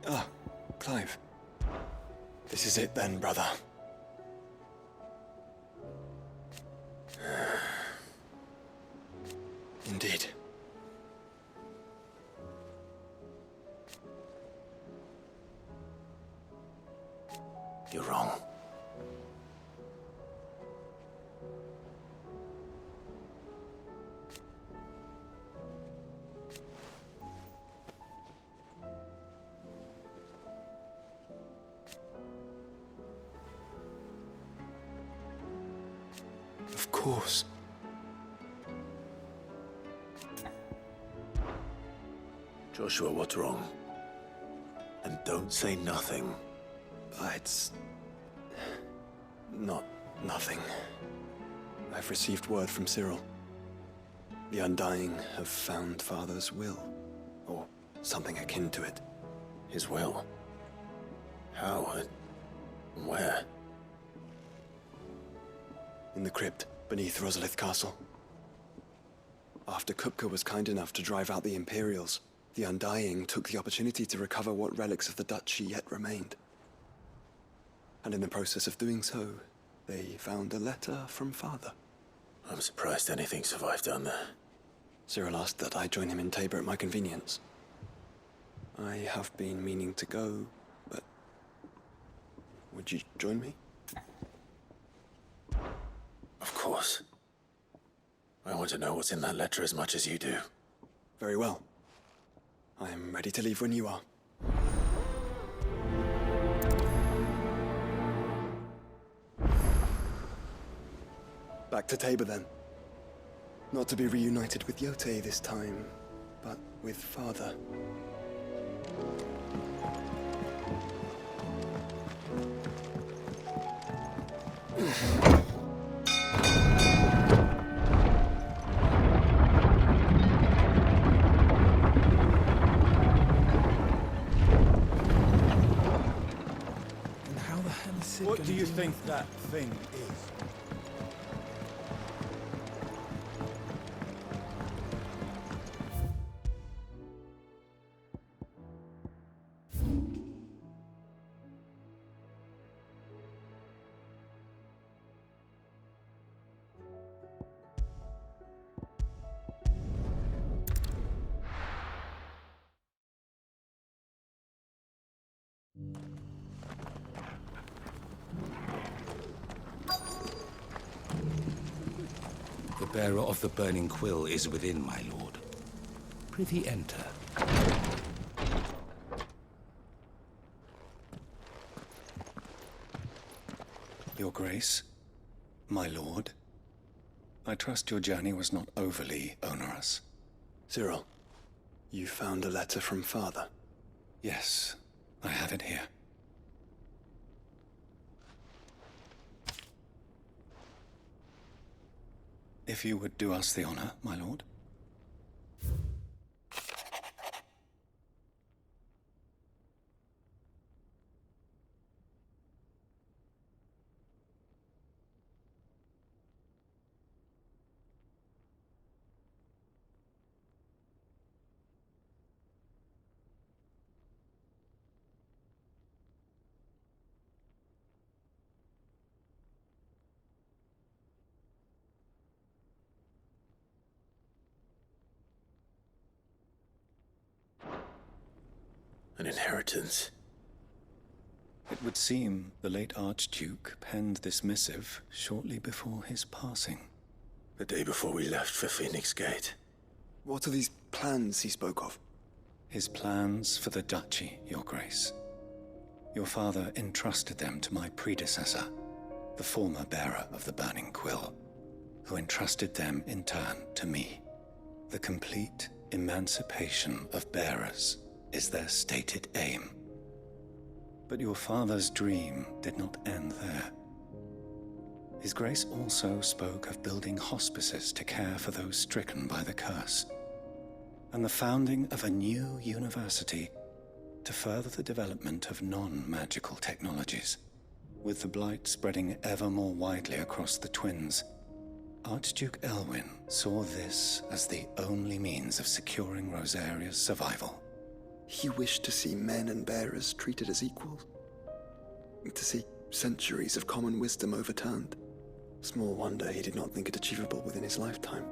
Ah, Clive. This is it then, brother. Indeed. You're wrong. Of course. Joshua, what's wrong? And don't say nothing. It's... not nothing. I've received word from Cyril. The Undying have found Father's will, or something akin to it. His will? How? Where? In the crypt beneath Rosalith Castle. After Kupka was kind enough to drive out the Imperials, the Undying took the opportunity to recover what relics of the Duchy yet remained. And in the process of doing so, they found a letter from Father. I'm surprised anything survived down there. Cyril asked that I join him in Tabor at my convenience. I have been meaning to go, but... would you join me? Of course. I want to know what's in that letter as much as you do. Very well. I am ready to leave when you are. Back to Tabor then. Not to be reunited with Yote this time, but with Father. What do you think that thing is? The bearer of the burning quill is within, my lord. Prithee enter. Your Grace, my lord, I trust your journey was not overly onerous. Cyril, you found a letter from Father? Yes, I have it here. If you would do us the honor, my lord. An inheritance. It would seem the late Archduke penned this missive shortly before his passing. The day before we left for Phoenix Gate. What are these plans he spoke of? His plans for the Duchy, Your Grace. Your father entrusted them to my predecessor, the former bearer of the Burning Quill, who entrusted them in turn to me. The complete emancipation of bearers is their stated aim. But your father's dream did not end there. His Grace also spoke of building hospices to care for those stricken by the curse, and the founding of a new university to further the development of non-magical technologies. With the blight spreading ever more widely across the twins, Archduke Elwin saw this as the only means of securing Rosaria's survival. He wished to see men and bearers treated as equals. To see centuries of common wisdom overturned. Small wonder he did not think it achievable within his lifetime.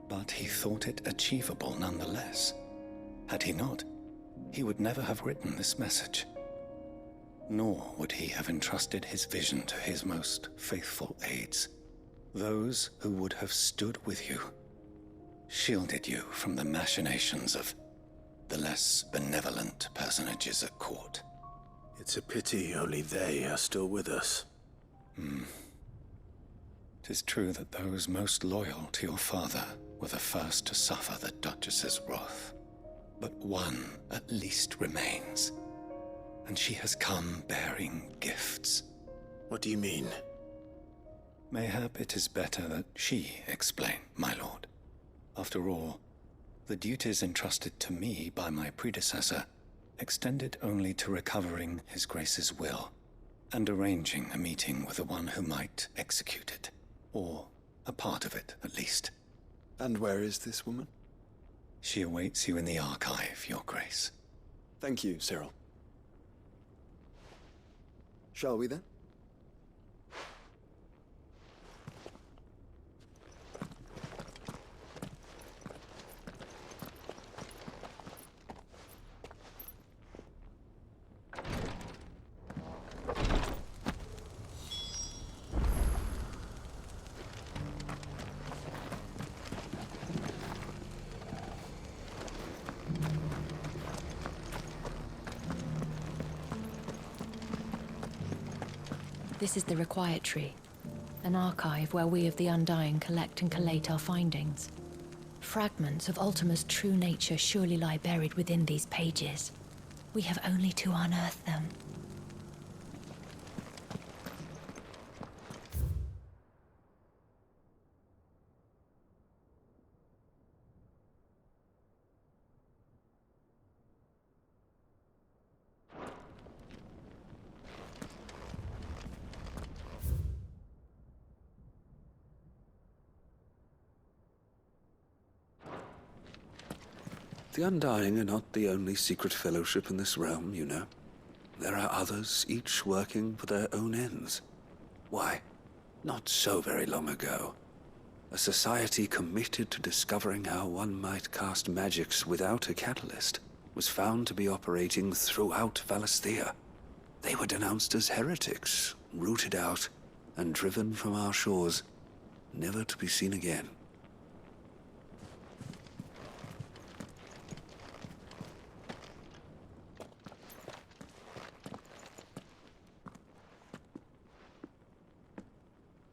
But he thought it achievable nonetheless. Had he not, he would never have written this message. Nor would he have entrusted his vision to his most faithful aides, those who would have stood with you, shielded you from the machinations of the less benevolent personages at court. It's a pity only they are still with us. 'Tis true that those most loyal to your father were the first to suffer the Duchess's wrath. But one at least remains, and she has come bearing gifts. What do you mean? Mayhap it is better that she explain, my lord. After all, the duties entrusted to me by my predecessor extended only to recovering His Grace's will and arranging a meeting with the one who might execute it, or a part of it at least. And where is this woman? She awaits you in the archive, Your Grace. Thank you, Cyril. Shall we then? This is the Requietry, an archive where we of the Undying collect and collate our findings. Fragments of Ultima's true nature surely lie buried within these pages. We have only to unearth them. The Undying are not the only secret fellowship in this realm, you know. There are others, each working for their own ends. Why, not so very long ago, a society committed to discovering how one might cast magics without a catalyst was found to be operating throughout Valisthea. They were denounced as heretics, rooted out, and driven from our shores, never to be seen again.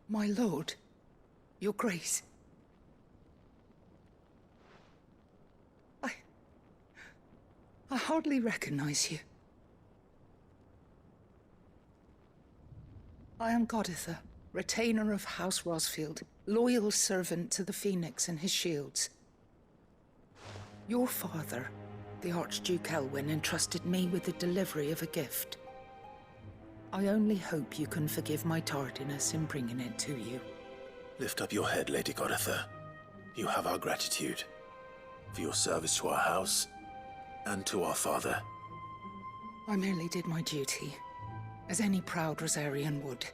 My lord, your grace. I hardly recognize you. I am Goditha, retainer of House Rosfield, loyal servant to the Phoenix and his shields. Your father, the Archduke Elwin, entrusted me with the delivery of a gift. I only hope you can forgive my tardiness in bringing it to you. Lift up your head, Lady Goditha. You have our gratitude for your service to our house and to our father. I merely did my duty, as any proud Rosarian would.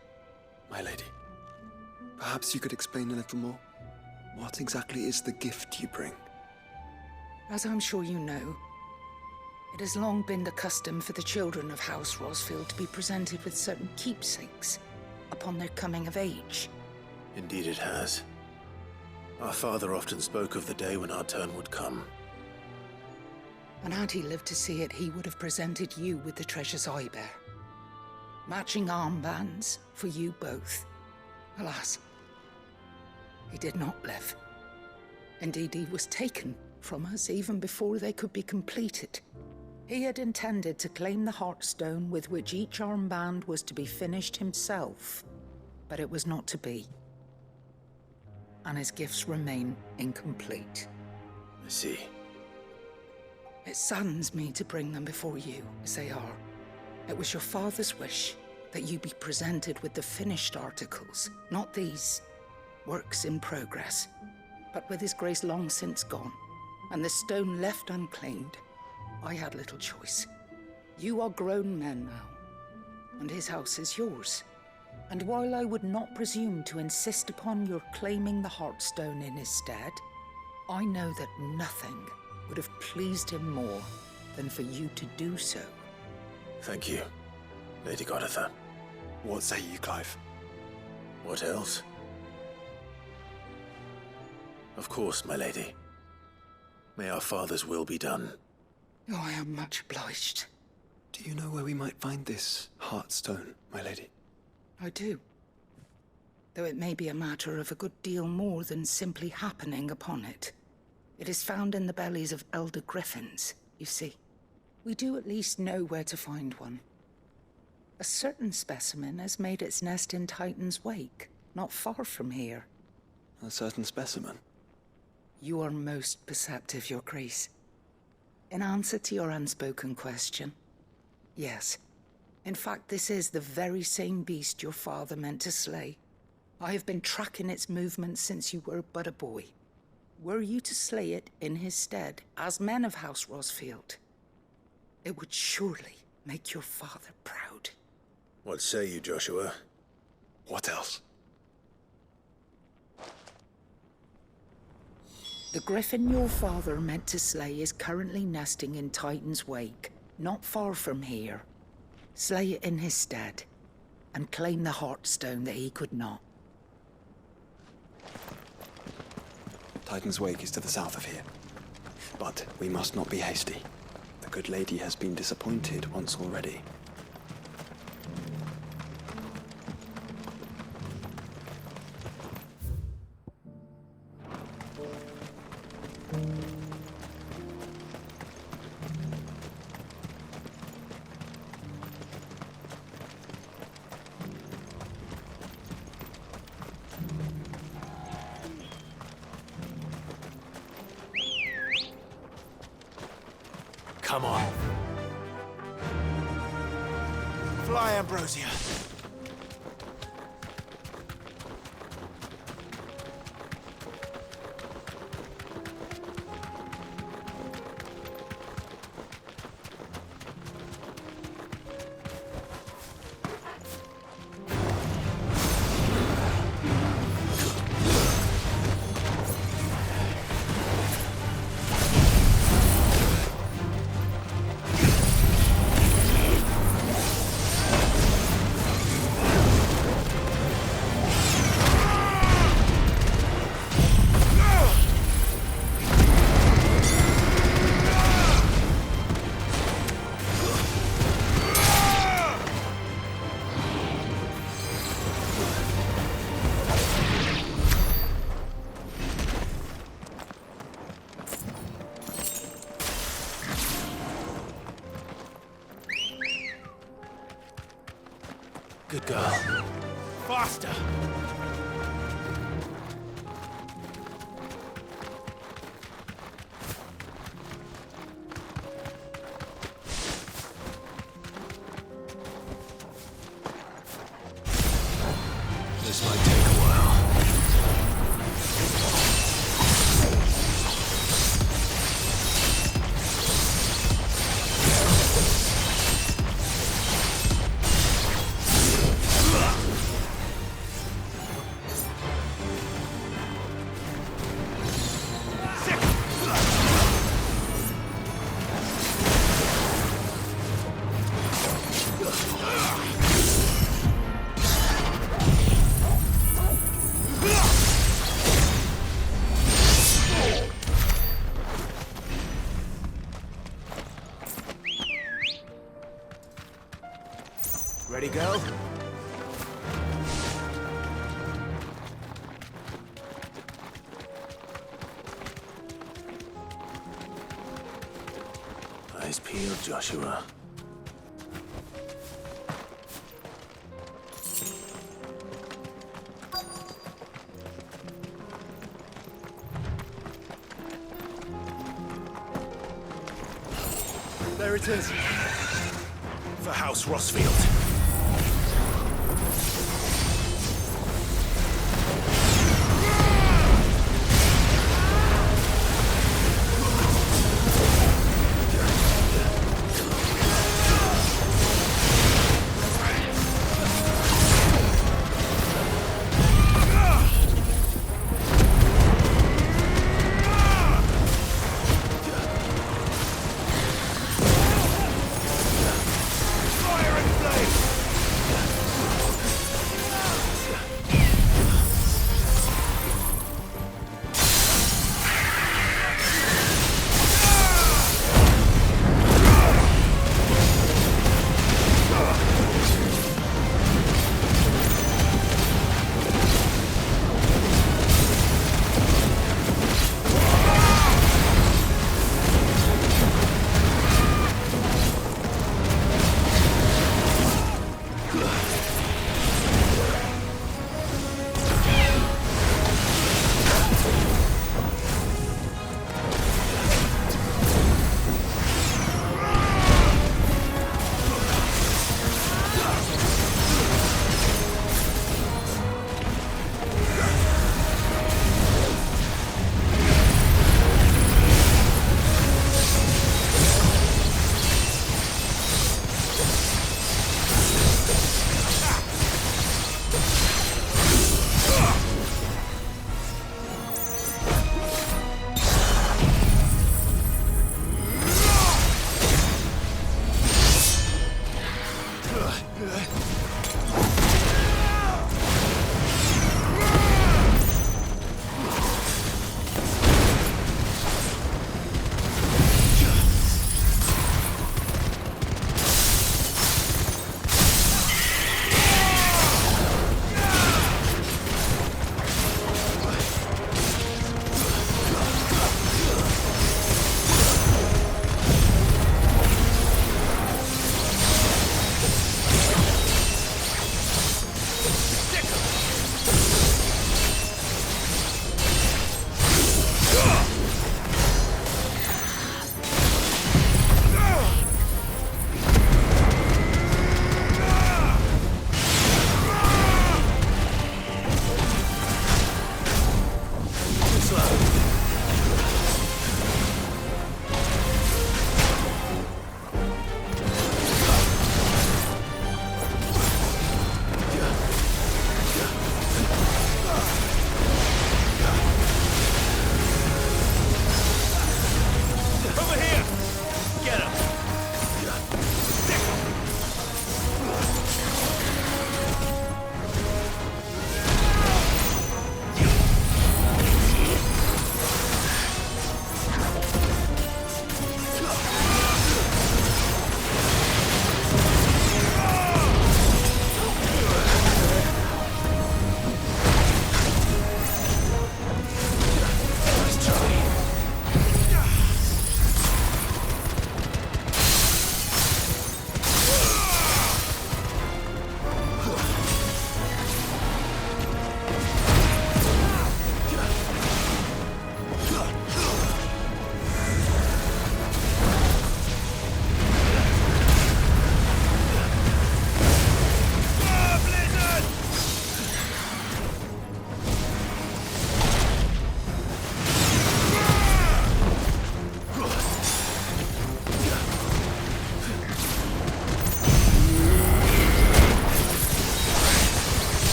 My lady, perhaps you could explain a little more? What exactly is the gift you bring? As I'm sure you know, it has long been the custom for the children of House Rosfield to be presented with certain keepsakes upon their coming of age. Indeed it has. Our father often spoke of the day when our turn would come. And had he lived to see it, he would have presented you with the treasures I bear. Matching armbands for you both. Alas, he did not live. Indeed, he was taken from us even before they could be completed. He had intended to claim the Heartstone with which each armband was to be finished himself, but it was not to be. And his gifts remain incomplete. I see. It saddens me to bring them before you, as they are. It was your father's wish that you be presented with the finished articles, not these works in progress. But with his grace long since gone, and the stone left unclaimed, I had little choice. You are grown men now, and his house is yours. And while I would not presume to insist upon your claiming the Heartstone in his stead, I know that nothing would have pleased him more than for you to do so. Thank you, Lady Goditha. What say you, Clive? What else? Of course, my lady. May our father's will be done. Oh, I am much obliged. Do you know where we might find this Heartstone, my lady? I do. Though it may be a matter of a good deal more than simply happening upon it. It is found in the bellies of elder griffins, you see. We do at least know where to find one. A certain specimen has made its nest in Titan's Wake, not far from here. A certain specimen? You are most perceptive, Your Grace. In answer to your unspoken question, yes. In fact, this is the very same beast your father meant to slay. I have been tracking its movements since you were but a boy. Were you to slay it in his stead, as men of House Rosfield, it would surely make your father proud. What say you, Joshua? What else? The griffin your father meant to slay is currently nesting in Titan's Wake, not far from here. Slay it in his stead, and claim the Heartstone that he could not. Titan's Wake is to the south of here. But we must not be hasty. The good lady has been disappointed once already. Come on. Fly, Ambrosia. Good girl. Faster! This might take a while. Ready, go? Eyes peeled, Joshua. There it is. For House Rosfield.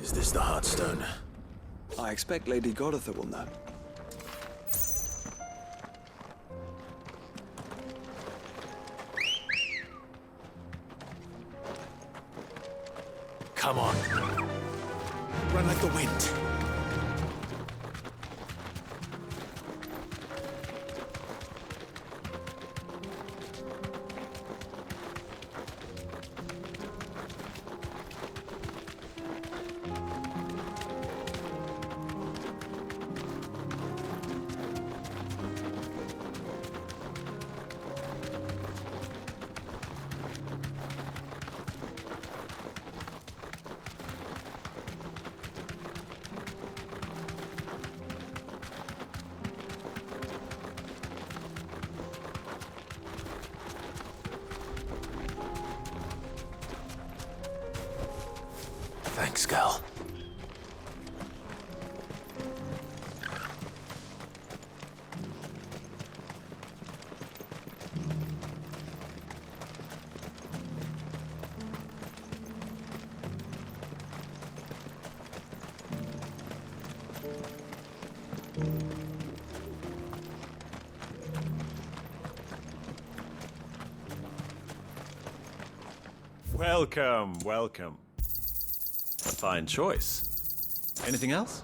Is this the Heartstone? I expect Lady Goditha will know. Come on. Run like the wind. Thanks, Gal. Welcome, welcome. A fine choice. Anything else?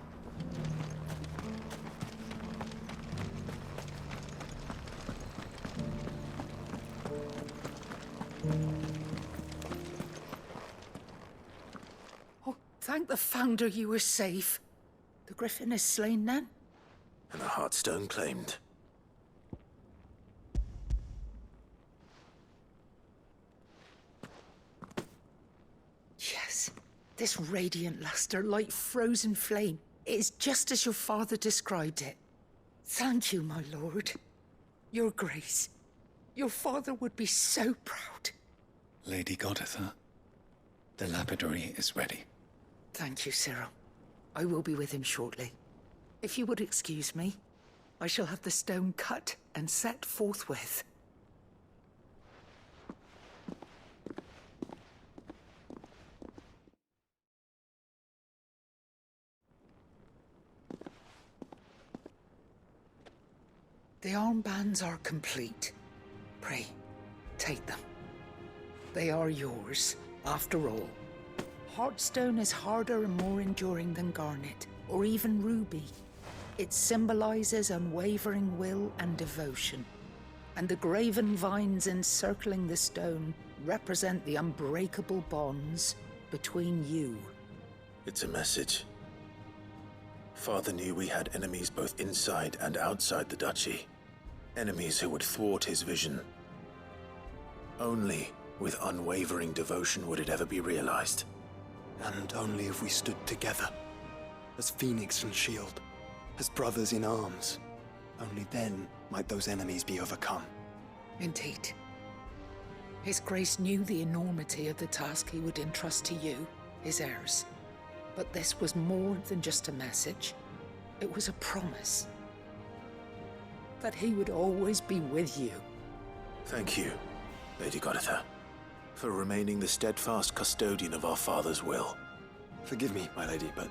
Oh, thank the Founder you were safe. The Griffin is slain then? And the Heartstone claimed. Yes. This radiant luster, like frozen flame, it is just as your father described it. Thank you, my lord. Your grace. Your father would be so proud. Lady Goditha, the lapidary is ready. Thank you, Cyril. I will be with him shortly. If you would excuse me, I shall have the stone cut and set forthwith. The armbands are complete. Pray, take them. They are yours, after all. Heartstone is harder and more enduring than garnet, or even ruby. It symbolizes unwavering will and devotion. And the graven vines encircling the stone represent the unbreakable bonds between you. It's a message. Father knew we had enemies both inside and outside the duchy. Enemies who would thwart his vision. Only with unwavering devotion would it ever be realized. And only if we stood together, as Phoenix and Shield, as brothers in arms, only then might those enemies be overcome. Indeed. His Grace knew the enormity of the task he would entrust to you, his heirs. But this was more than just a message. It was a promise. That he would always be with you. Thank you, Lady Goditha, for remaining the steadfast custodian of our father's will. Forgive me, my lady, but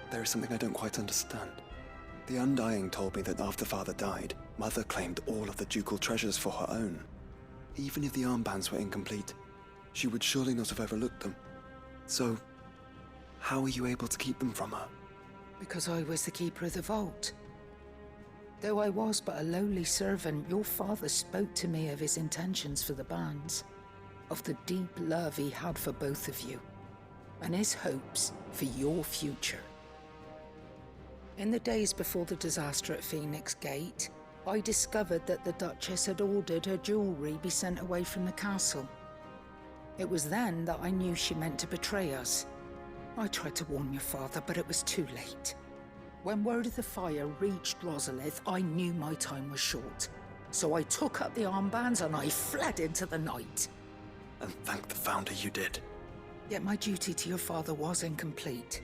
there is something I don't quite understand. The Undying told me that after Father died, Mother claimed all of the ducal treasures for her own. Even if the armbands were incomplete, she would surely not have overlooked them. So, how are you able to keep them from her? Because I was the keeper of the vault. Though I was but a lowly servant, your father spoke to me of his intentions for the bands, of the deep love he had for both of you, and his hopes for your future. In the days before the disaster at Phoenix Gate, I discovered that the Duchess had ordered her jewelry be sent away from the castle. It was then that I knew she meant to betray us. I tried to warn your father, but it was too late. When word of the fire reached Rosalith, I knew my time was short. So I took up the armbands and I fled into the night. And thank the Founder you did. Yet my duty to your father was incomplete.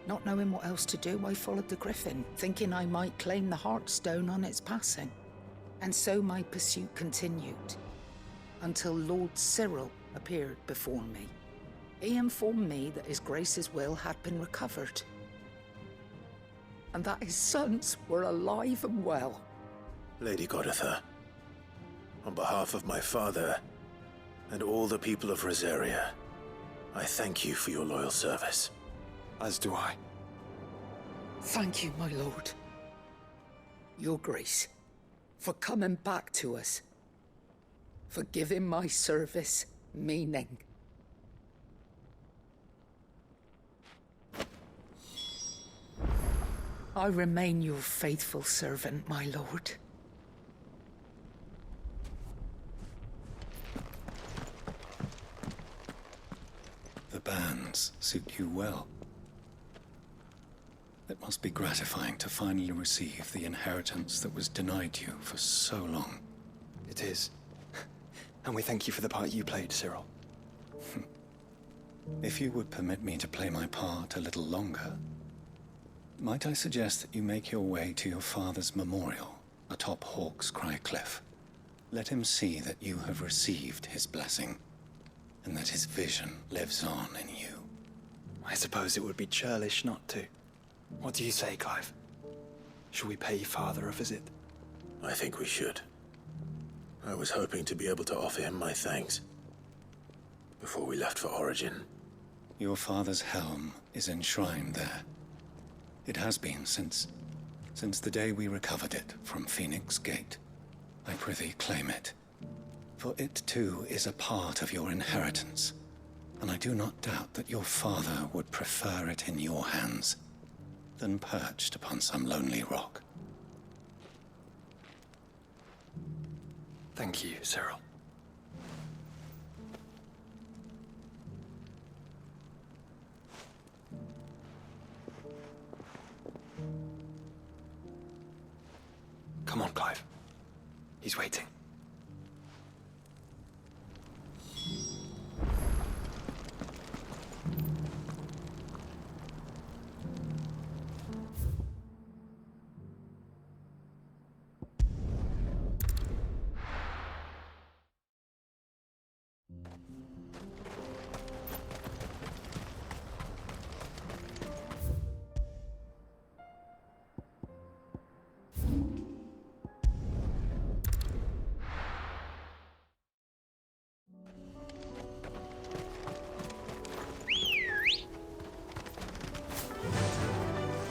Not knowing what else to do, I followed the Griffin, thinking I might claim the Heartstone on its passing. And so my pursuit continued, until Lord Cyril appeared before me. He informed me that His Grace's will had been recovered, and that his sons were alive and well. Lady Goditha, on behalf of my father and all the people of Rosaria, I thank you for your loyal service. As do I. Thank you, my lord. Your Grace, for coming back to us, for giving my service meaning. I remain your faithful servant, my lord. The bands suit you well. It must be gratifying to finally receive the inheritance that was denied you for so long. It is. And we thank you for the part you played, Cyril. If you would permit me to play my part a little longer, might I suggest that you make your way to your father's memorial atop Hawk's Cry Cliff? Let him see that you have received his blessing, and that his vision lives on in you. I suppose it would be churlish not to. What do you say, Clive? Shall we pay Father a visit? I think we should. I was hoping to be able to offer him my thanks before we left for Origin. Your father's helm is enshrined there. It has been since the day we recovered it from Phoenix Gate. I prithee claim it, for it too is a part of your inheritance, and I do not doubt that your father would prefer it in your hands than perched upon some lonely rock. Thank you, Cyril. Come on, Clive. He's waiting.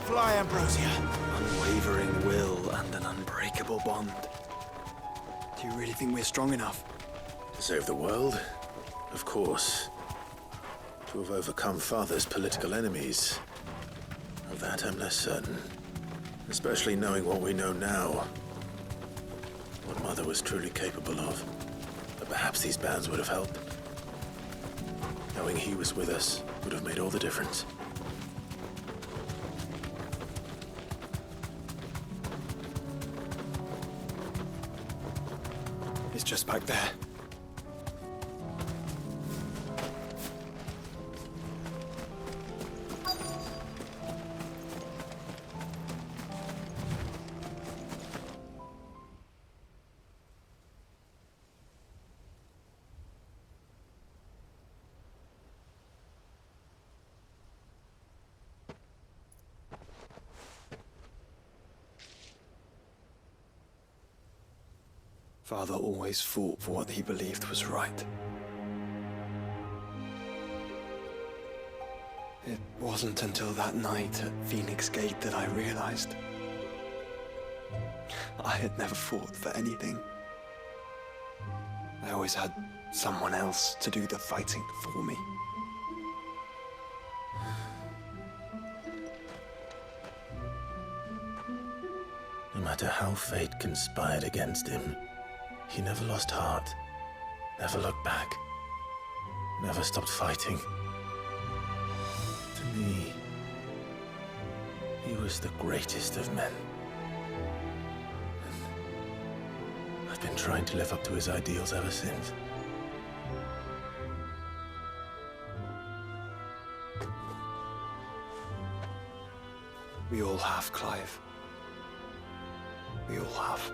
Fly, Ambrosia. Unwavering will and an unbreakable bond. Do you really think we're strong enough? To save the world? Of course. To have overcome Father's political enemies? Of that I'm less certain. Especially knowing what we know now. What Mother was truly capable of. But perhaps these bands would have helped. Knowing he was with us would have made all the difference. It's just back there. Father always fought for what he believed was right. It wasn't until that night at Phoenix Gate that I realized I had never fought for anything. I always had someone else to do the fighting for me. No matter how fate conspired against him, he never lost heart, never looked back, never stopped fighting. To me, he was the greatest of men. And I've been trying to live up to his ideals ever since. We all have, Clive. We all have.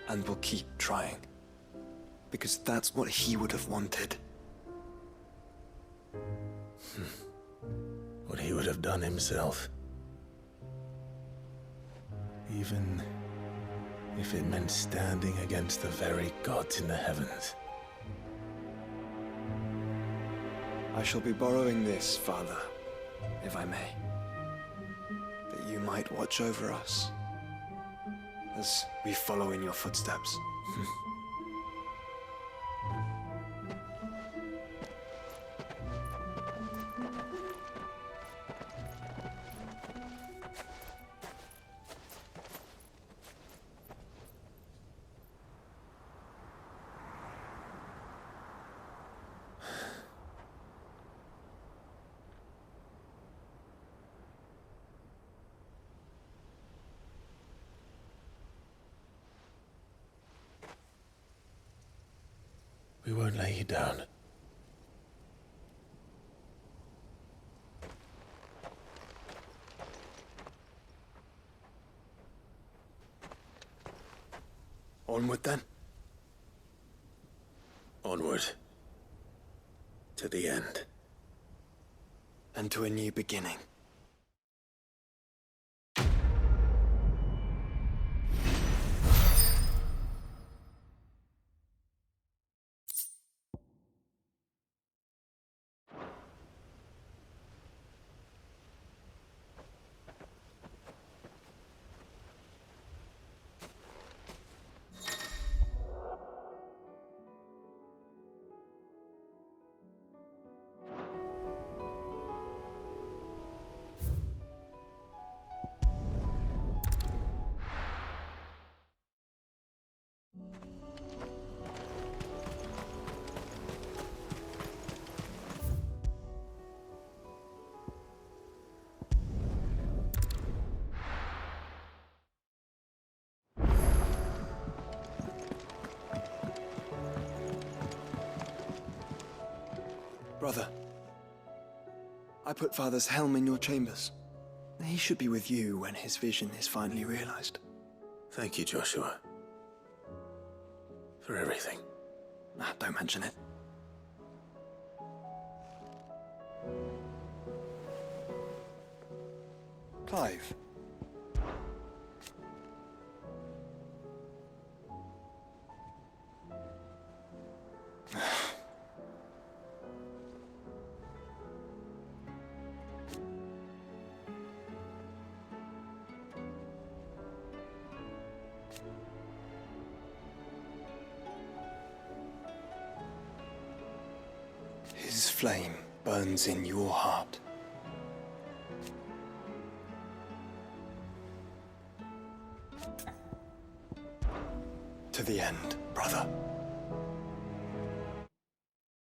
And we'll keep trying. Because that's what he would have wanted. have done himself. Even if it meant standing against the very gods in the heavens. I shall be borrowing this, Father, if I may. That you might watch over us as we follow in your footsteps. We won't lay you down. Onward then. Onward. To the end. And to a new beginning. Brother, I put Father's helm in your chambers. He should be with you when his vision is finally realized. Thank you, Joshua. For everything. Ah, don't mention it. Clive. His flame burns in your heart. To the end, brother.